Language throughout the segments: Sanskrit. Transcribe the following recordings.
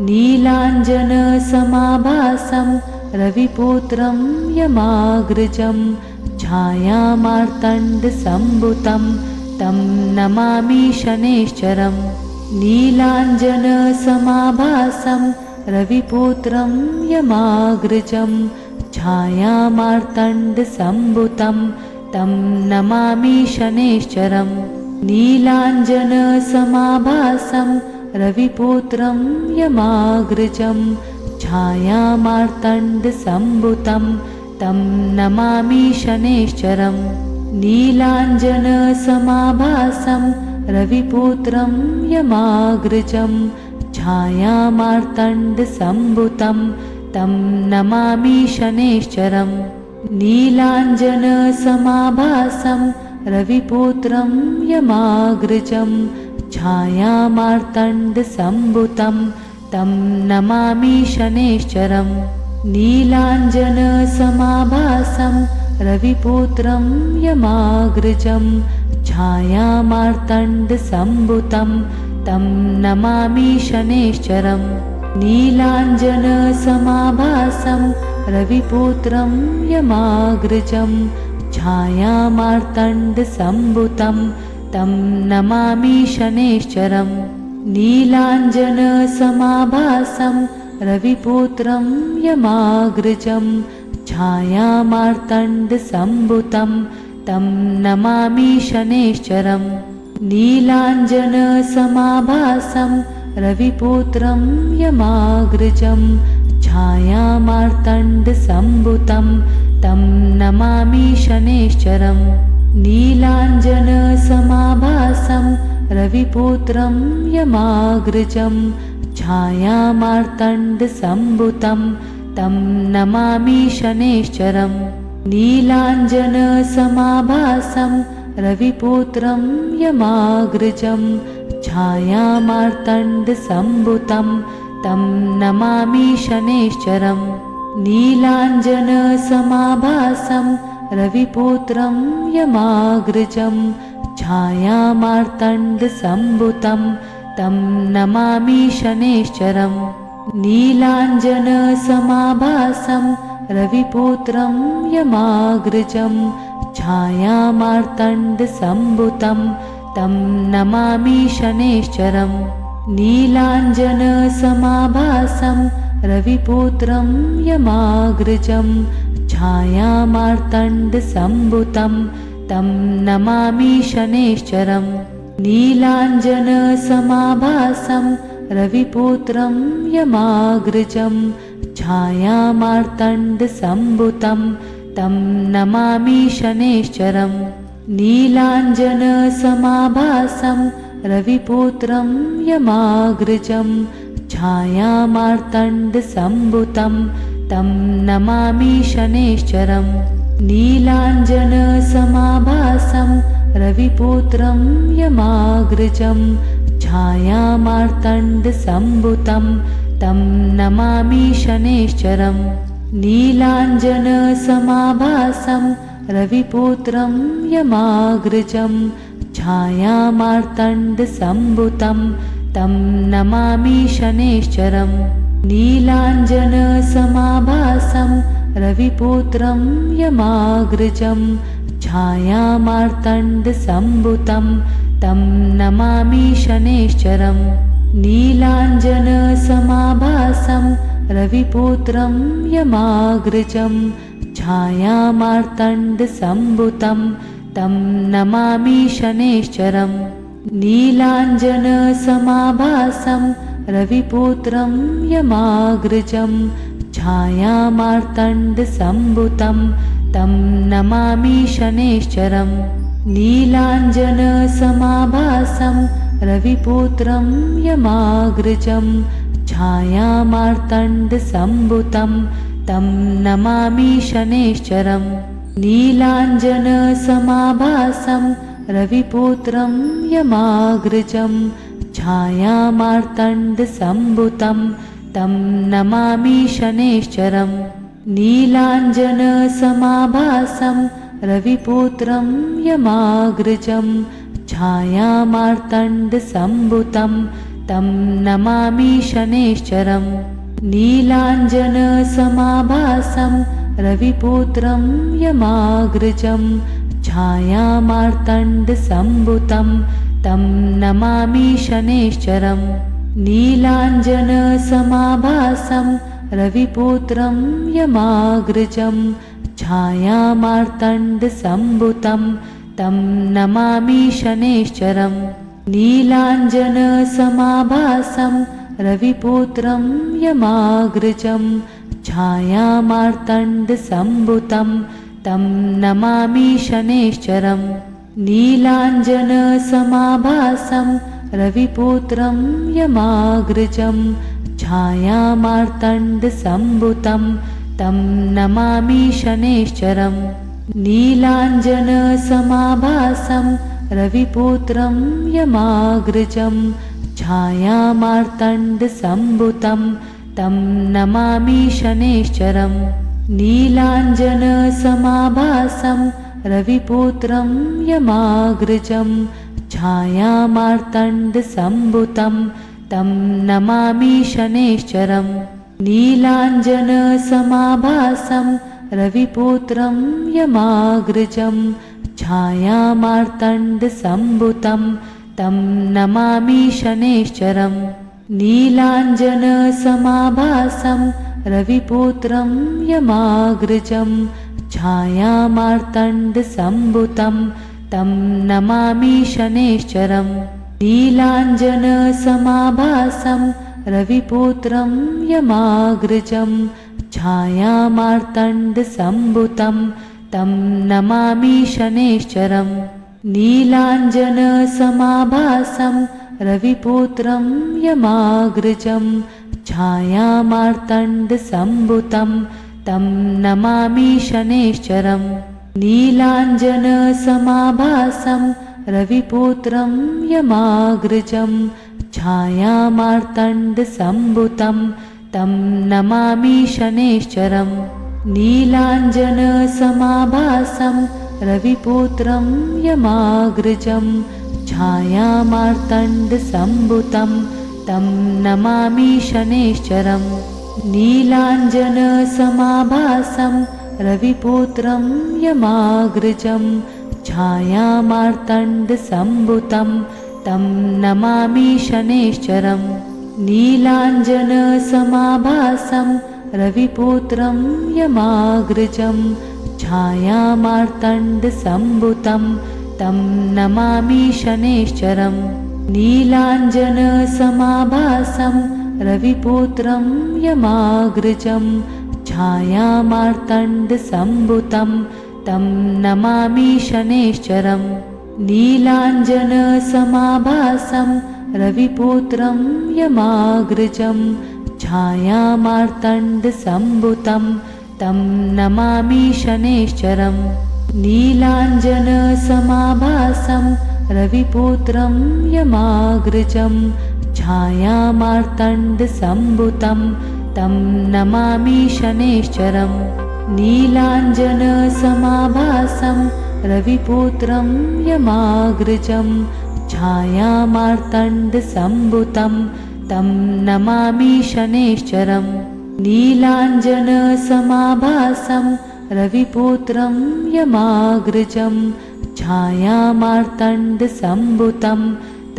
नीलाञ्जनसमाभासं रविपुत्रं यमाग्रजं छायामार्तण्डसम्भुतं तं नमामि शनैश्चरम्। नीलाञ्जनसमाभासं रविपुत्रं यमाग्रजं छायामार्तण्डसम्भुतं तं नमामि शनैश्चरम्। नीलाञ्जनसमाभासं रविपुत्रं यमाग्रजं छायामार्तण्डसम्भुतं तं नमामि शनैश्चरम्। नीलाञ्जनसमाभासं रविपुत्रं यमाग्रजं छायामार्तण्डसम्भुतं तं नमामि शनैश्चरम्। नीलाञ्जनसमाभासं रविपुत्रं यमाग्रजं छायामार्तण्डसम्भुतं तं नमामि शनैश्चरम्। नीलाञ्जनसमाभासं रविपुत्रं यमाग्रजं छायामार्तण्डसम्भुतं तं नमामि शनैश्चरम्। नीलाञ्जनसमाभासं रविपुत्रं यमाग्रजं छायामार्तण्डसम्भुतं तं नमामि शनैश्चरम्। नीलाञ्जनसमाभासं रविपुत्रं यमाग्रजं छायामार्तण्डसम्भुतं तं नमामि शनैश्चरम्। नीलाञ्जनसमाभासं रविपुत्रं यमाग्रजं छायामार्तण्डसम्भुतं तं नमामि शनैश्चरम्। नीलाञ्जनसमाभासं रविपुत्रं यमाग्रजं छायामार्तण्डसम्भुतं तं नमामि शनैश्चरम्। नीलाञ्जनसमाभासं रविपुत्रं यमाग्रजं छायामार्तण्डसम्भुतं तं नमामि शनैश्चरम्। नीलाञ्जनसमाभासं रविपुत्रं यमाग्रजं छायामार्तण्डसम्भुतं तं नमामि शनैश्चरम्। नीलाञ्जनसमाभासं रविपुत्रं यमाग्रजं छायामार्तण्डसम्भुतं तं नमामि शनैश्चरम्। नीलाञ्जनसमाभासं रविपुत्रं यमाग्रजं छायामार्तण्डसम्भुतं तं नमामि शनैश्चरम्। नीलाञ्जनसमाभासं रविपुत्रं यमाग्रजं छायामार्तण्डसम्भुतं तं नमामि शनैश्चरम्। नीलाञ्जनसमाभासं रविपुत्रं यमाग्रजं छायामार्तण्डसम्भुतं तं नमामि शनैश्चरम्। नीलाञ्जनसमाभासं रविपुत्रं यमाग्रजं छायामार्तण्डसम्भुतं तं नमामि शनैश्चरम्। नीलाञ्जनसमाभासं रविपुत्रं यमाग्रजं छायामार्तण्डसम्भुतं तं नमामि शनैश्चरम्। नीलाञ्जनसमाभासं रविपुत्रं यमाग्रजं छायामार्तण्डसम्भुतं तं नमामि शनैश्चरम्। नीलाञ्जनसमाभासं रविपुत्रं यमाग्रजं छायामार्तण्डसम्भुतं तं नमामि शनैश्चरम्। नीलाञ्जनसमाभासं रविपुत्रं यमाग्रजं छायामार्तण्डसम्भुतं तं नमामि शनैश्चरम्। नीलाञ्जनसमाभासं रविपुत्रं यमाग्रजं छायामार्तण्डसम्भुतं तं नमामि शनैश्चरम्। नीलाञ्जनसमाभासं रविपुत्रं यमाग्रजं छायामार्तण्डसम्भुतं तं नमामि शनैश्चरम्। नीलाञ्जनसमाभासं रविपुत्रं यमाग्रजं छायामार्तण्डसम्भुतं तं नमामि शनैश्चरम् नीलाञ्जनसमाभासं रविपुत्रं यमाग्रजं छायामार्तण्डसम्भुतं तं नमामि शनैश्चरम् नीलाञ्जनसमाभासं रविपुत्रं यमाग्रजं छायामार्तण्डसम्भुतं तं नमामि शनैश्चरम् नीलाञ्जनसमाभासं रविपुत्रं यमाग्रजं छायामार्तण्डसम्भुतं तं नमामि शनैश्चरम् नीलाञ्जनसमाभासं रविपुत्रं यमाग्रजं छायामार्तण्डसम्भुतं तं नमामि शनैश्चरम् नीलाञ्जनसमाभासं रविपुत्रं यमाग्रजं छायामार्तण्डसम्भुतं तं नमामि शनैश्चरम् नीलाञ्जनसमाभासं रविपुत्रं यमाग्रजं छायामार्तण्डसम्भुतं तं नमामि शनैश्चरम् नीलाञ्जनसमाभासं रविपुत्रं यमाग्रजं छायामार्तण्डसम्भुतं तं नमामि शनैश्चरम् नीलाञ्जनसमाभासं रविपुत्रं यमाग्रजं छायामार्तण्डसम्भुतं तं नमामि शनैश्चरम् नीलाञ्जनसमाभासं रविपुत्रं यमाग्रजं छायामार्तण्डसम्भुतं तं नमामि शनैश्चरम् नीलाञ्जनसमाभासं रविपुत्रं यमाग्रजं छायामार्तण्डसम्भुतं तं नमामि शनैश्चरम् नीलाञ्जनसमाभासं रविपुत्रं यमाग्रजं छायामार्तण्डसम्भुतं तं नमामि शनैश्चरम् नीलाञ्जनसमाभासं रविपुत्रं यमाग्रजं छायामार्तण्डसम्भुतं तं नमामि शनैश्चरम् नीलाञ्जनसमाभासं रविपुत्रं यमाग्रजं छायामार्तण्डसम्भुतं तं नमामि शनैश्चरम् नीलाञ्जनसमाभासं रविपुत्रं यमाग्रजं छायामार्तण्डसम्भुतं तं नमामि शनैश्चरम् नीलाञ्जनसमाभासं रविपुत्रं यमाग्रजं छायामार्तण्डसम्भुतं तं नमामि शनैश्चरम् नीलाञ्जनसमाभासं रविपुत्रं यमाग्रजं छायामार्तण्डसम्भुतं तं नमामि शनैश्चरम् नीलाञ्जनसमाभासं रविपुत्रं यमाग्रजं छायामार्तण्डसम्भुतं तं नमामि शनैश्चरम् नीलाञ्जनसमाभासं रविपुत्रं यमाग्रजं छायामार्तण्डसम्भुतं तं नमामि शनैश्चरम् नीलाञ्जनसमाभासं रविपुत्रं यमाग्रजं छायामार्तण्डसम्भुतं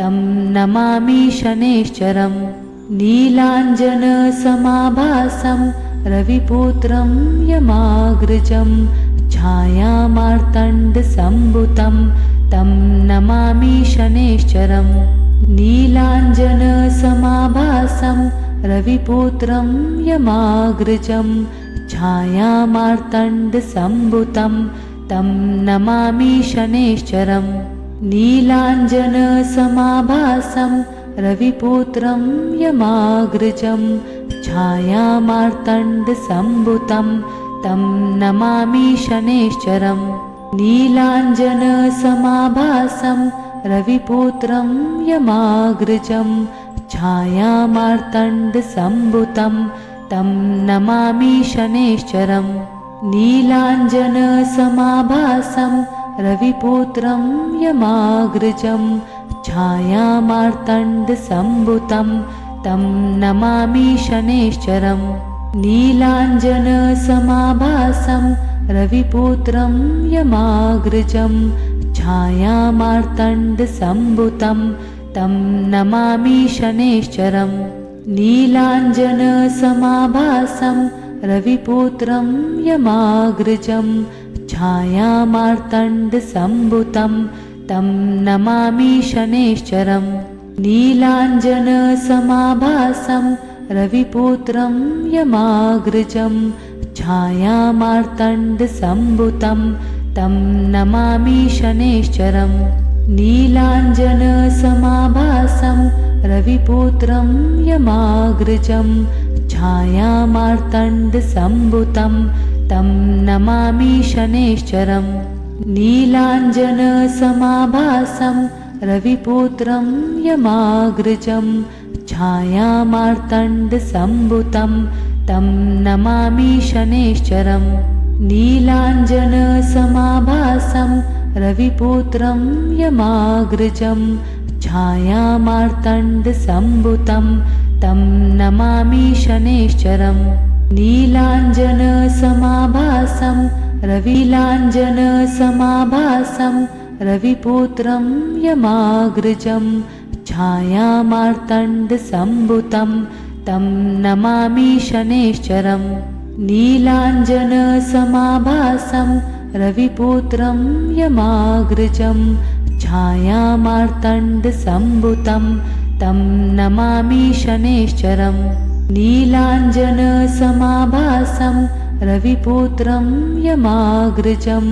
तं नमामि शनैश्चरम् नीलाञ्जनसमाभासं रविपुत्रं यमाग्रजं छायामार्तण्डसम्भुतं तं नमामि शनैश्चरम् नीलाञ्जनसमाभासं रविपुत्रं यमाग्रजं छायामार्तण्डसम्भुतं तं नमामि शनैश्चरम् नीलाञ्जनसमाभासं रविपुत्रं यमाग्रजं छायामार्तण्डसम्भुतं तं नमामि शनैश्चरम् नीलाञ्जनसमाभासं रविपुत्रं यमाग्रजं छायामार्तण्डसम्भुतं तं नमामि शनैश्चरम् नीलाञ्जनसमाभासं रविपुत्रं यमाग्रजं छायामार्तण्डसम्भुतं तं नमामि शनैश्चरम् नीलाञ्जनसमाभासं रविपुत्रं यमाग्रजं छायामार्तण्डसम्भुतं तं नमामि शनैश्चरम् नीलाञ्जनसमाभासं रविपुत्रं यमाग्रजं छायामार्तण्डसम्भुतं तं नमामि शनैश्चरम् नीलाञ्जनसमाभासं रविपुत्रं यमाग्रजं छायामार्तण्डसम्भुतं तं नमामि शनैश्चरम् नीलाञ्जनसमाभासं रविपुत्रं यमाग्रजं छायामार्तण्डसम्भुतं तं नमामि शनैश्चरम् नीलाञ्जनसमाभासं रविपुत्रं यमाग्रजं छायामार्तण्डसम्भुतं तं नमामि शनैश्चरम् नीलाञ्जनसमाभासं रविपुत्रं यमाग्रजं छायामार्तण्डसम्भुतं तं नमामि शनैश्चरम् नीलाञ्जनसमाभासं रविलाञ्जनसमाभासं रविपुत्रं यमाग्रजं छायामार्तण्डसम्भुतं तं नमामि शनैश्चरम् नीलाञ्जनसमाभासं रविपुत्रं यमाग्रजं छायामार्तण्डसम्भुतं तं नमामि शनैश्चरम् नीलाञ्जनसमाभासं रविपुत्रं यमाग्रजं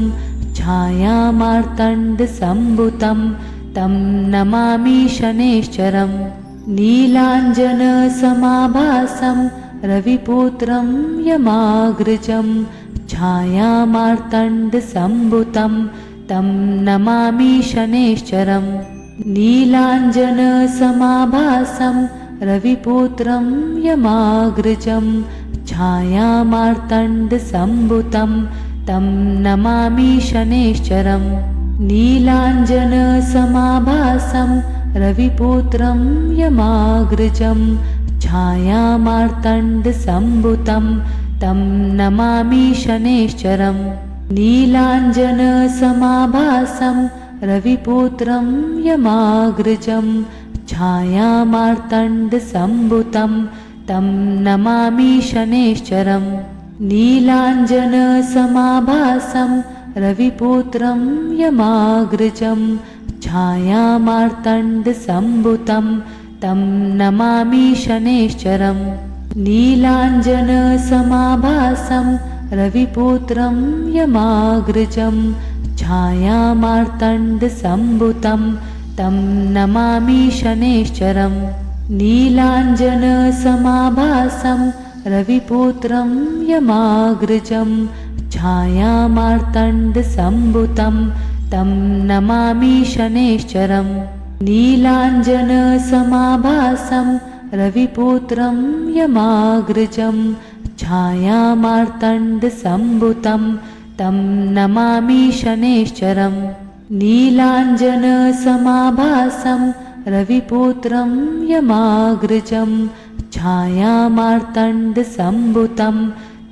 छायामार्तण्डसम्भुतं तं नमामि शनैश्चरम् नीलाञ्जनसमाभासं रविपुत्रं यमाग्रजं छायामार्तण्डसम्भुतं तं नमामि शनैश्चरम् नीलाञ्जनसमाभासं रविपुत्रं यमाग्रजं छायामार्तण्डसम्भुतं तं नमामि शनैश्चरम् नीलाञ्जनसमाभासं रविपुत्रं यमाग्रजं छायामार्तण्डसम्भुतं तं नमामि शनैश्चरम् नीलाञ्जनसमाभासं रविपुत्रं यमाग्रजं छायामार्तण्डसम्भुतं तं नमामि शनैश्चरम् नीलाञ्जनसमाभासं रविपुत्रं यमाग्रजं छायामार्तण्डसम्भुतं तं नमामि शनैश्चरम् नीलाञ्जनसमाभासं रविपुत्रं यमाग्रजं छायामार्तण्डसम्भुतं तं नमामि शनैश्चरम् नीलाञ्जनसमाभासं रविपुत्रं यमाग्रजं छायामार्तण्डसम्भुतं तं नमामि शनैश्चरम् नीलाञ्जनसमाभासं रविपुत्रं यमाग्रजं छायामार्तण्डसम्भुतं तं नमामि शनैश्चरम् नीलाञ्जनसमाभासं रविपुत्रं यमाग्रजं छायामार्तण्डसम्भुतं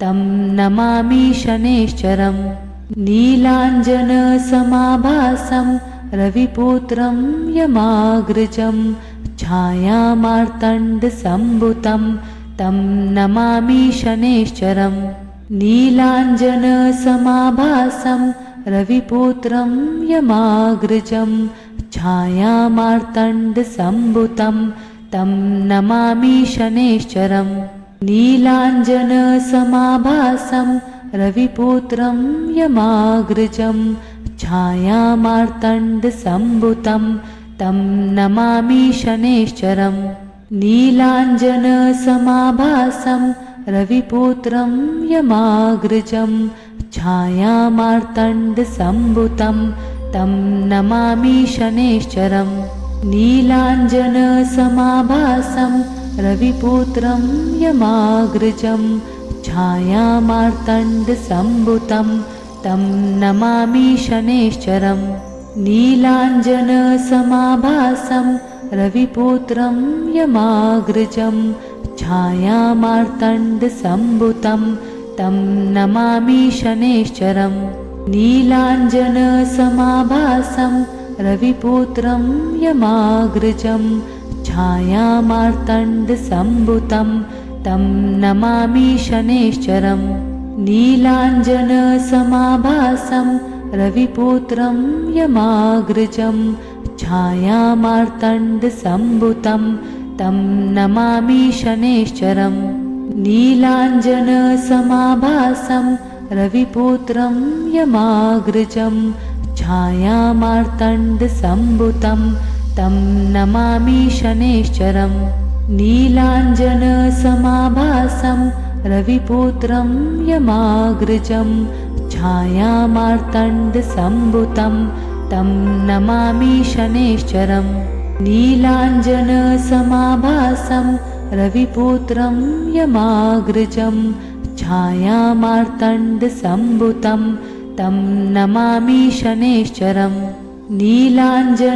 तं नमामि शनैश्चरम् नीलाञ्जनसमाभासं रविपुत्रं यमाग्रजं छायामार्तण्डसम्भुतं तं नमामि शनैश्चरम् नीलाञ्जनसमाभासं रविपुत्रं यमाग्रजं छायामार्तण्डसम्भुतं तं नमामि शनैश्चरम् नीलाञ्जनसमाभासं रविपुत्रं यमाग्रजं छायामार्तण्डसम्भुतं तं नमामि शनैश्चरम् नीलाञ्जनसमाभासं रविपुत्रं यमाग्रजं छायामार्तण्डसम्भुतं तं नमामि शनैश्चरम् नीलाञ्जनसमाभासं रविपुत्रं यमाग्रजं छायामार्तण्डसम्भुतं तं नमामि शनैश्चरम् नीलाञ्जनसमाभासं रविपुत्रं यमाग्रजं छायामार्तण्डसम्भुतं तं नमामि शनैश्चरम् नीलाञ्जनसमाभासं रविपुत्रं यमाग्रजं छायामार्तण्डसम्भुतं तं नमामि शनैश्चरम् नीलाञ्जनसमाभासं रविपुत्रं यमाग्रजं छायामार्तण्डसम्भुतं तं नमामि शनैश्चरम् नीलाञ्जनसमाभासं रविपुत्रं यमाग्रजं छायामार्तण्डसम्भुतं तं नमामि शनैश्चरम् नीलाञ्जनसमाभासं रविपुत्रं यमाग्रजं छायामार्तण्डसम्भुतं तं नमामि शनैश्चरम् नीलाञ्जनसमाभासं रविपुत्रं यमाग्रजं छायामार्तण्डसम्भुतं तं नमामि शनैश्चरम् नीलाञ्जनसमाभासं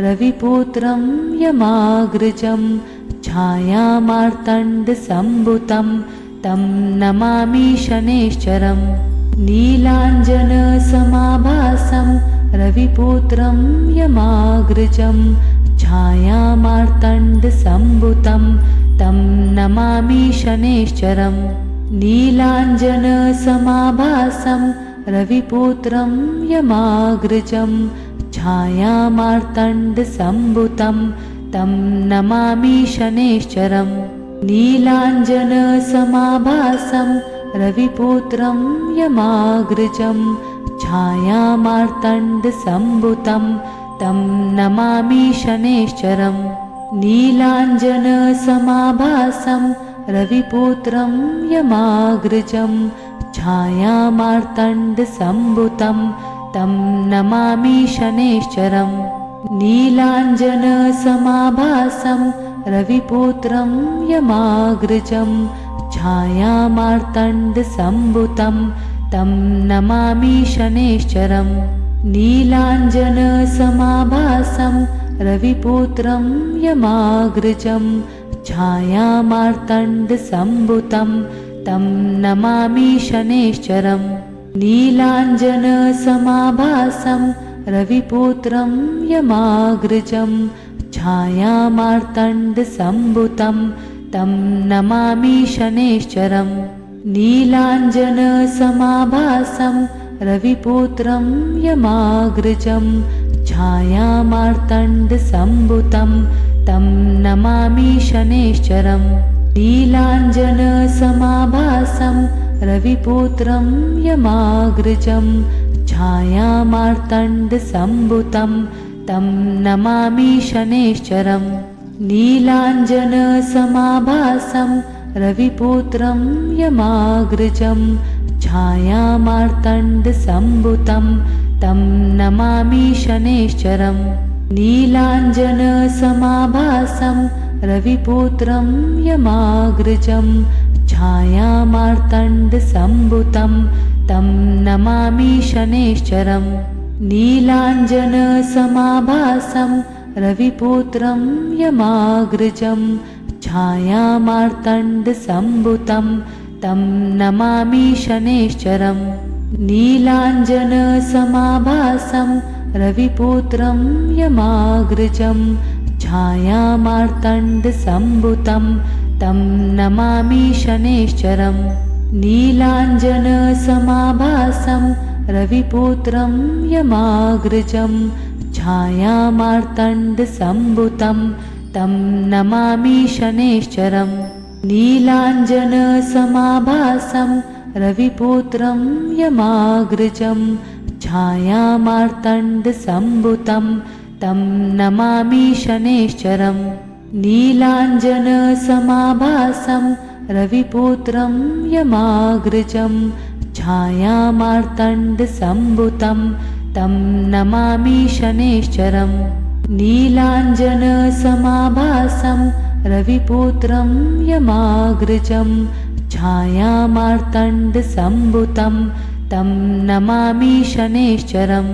रविपुत्रं यमाग्रजं छायामार्तण्डसम्भुतं तं नमामि शनैश्चरम् नीलाञ्जनसमाभासं रविपुत्रं यमाग्रजं छायामार्तण्डसम्भुतं तं नमामि शनैश्चरम् नीलाञ्जनसमाभासं रविपुत्रं यमाग्रजं छायामार्तण्डसम्भुतं तं नमामि शनैश्चरम् नीलाञ्जनसमाभासं रविपुत्रं यमाग्रजं छायामार्तण्डसम्भुतं तं नमामि शनैश्चरम् नीलाञ्जनसमाभासं रविपुत्रं यमाग्रजं छायामार्तण्डसम्भुतं तं नमामि शनैश्चरम् नीलाञ्जनसमाभासं रविपुत्रं यमाग्रजं छायामार्तण्डसम्भुतं तं नमामि शनैश्चरम् नीलाञ्जनसमाभासं रविपुत्रं यमाग्रजं छायामार्तण्डसम्भुतं तं नमामि शनैश्चरम् नीलाञ्जनसमाभासं रविपुत्रं यमाग्रजं छायामार्तण्डसम्भुतं तं नमामि शनैश्चरम् नीलाञ्जनसमाभासं रविपुत्रं यमाग्रजं छायामार्तण्डसम्भुतं तं नमामि शनैश्चरम् नीलाञ्जनसमाभासं रविपुत्रं यमाग्रजं छायामार्तण्डसम्भुतं तं नमामि शनैश्चरम् नीलाञ्जनसमाभासं रविपुत्रं यमाग्रजं छायामार्तण्डसम्भुतं तं नमामि शनैश्चरम् नीलाञ्जनसमाभासं रविपुत्रं यमाग्रजं छायामार्तण्डसम्भुतं तं नमामि शनैश्चरम् नीलाञ्जनसमाभासं रविपुत्रं यमाग्रजं छायामार्तण्डसम्भुतं तं नमामि शनैश्चरम् नीलाञ्जनसमाभासं रविपुत्रं यमाग्रजं छायामार्तण्डसम्भुतं तं नमामि शनैश्चरम् नीलाञ्जनसमाभासं रविपुत्रं यमाग्रजं छायामार्तण्डसम्भुतं तं नमामि शनैश्चरम् नीलाञ्जनसमाभासं रविपुत्रं यमाग्रजं छायामार्तण्डसम्भुतं तं नमामि शनैश्चरम् नीलाञ्जनसमाभासं रविपुत्रं यमाग्रजं छायामार्तण्डसम्भुतं तं नमामि शनैश्चरम् नीलाञ्जनसमाभासं रविपुत्रं यमाग्रजं छायामार्तण्डसम्भुतं तं नमामि शनैश्चरम्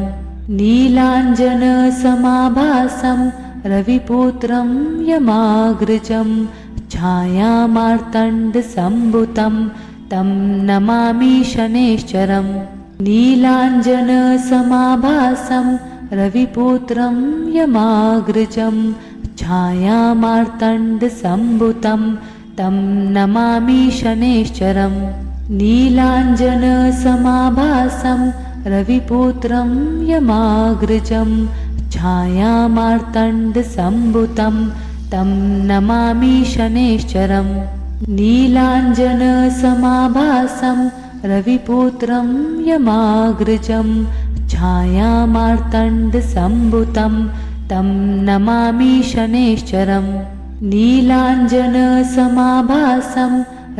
नीलाञ्जनसमाभासं रविपुत्रं यमाग्रजं छायामार्तण्डसम्भुतं तं नमामि शनैश्चरम् नीलाञ्जनसमाभासं रविपुत्रं यमाग्रजं छायामार्तण्डसम्भुतं तं नमामि शनैश्चरम् नीलाञ्जनसमाभासं रविपुत्रं यमाग्रजं छायामार्तण्डसम्भुतं तं नमामि शनैश्चरम् नीलाञ्जनसमाभासं रविपुत्रं यमाग्रजं छायामार्तण्डसम्भुतं तं नमामि शनैश्चरम् नीलाञ्जनसमाभासं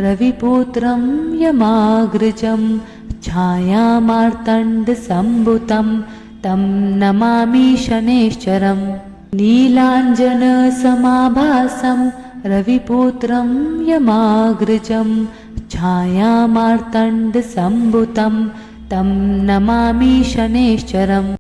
रविपुत्रं यमाग्रजं छायामार्तण्डसम्भुतं तं नमामि शनैश्चरम् नीलाञ्जनसमाभासं रविपुत्रं यमाग्रजं छायामार्तण्डसम्भुतं तं नमामि शनैश्चरम्।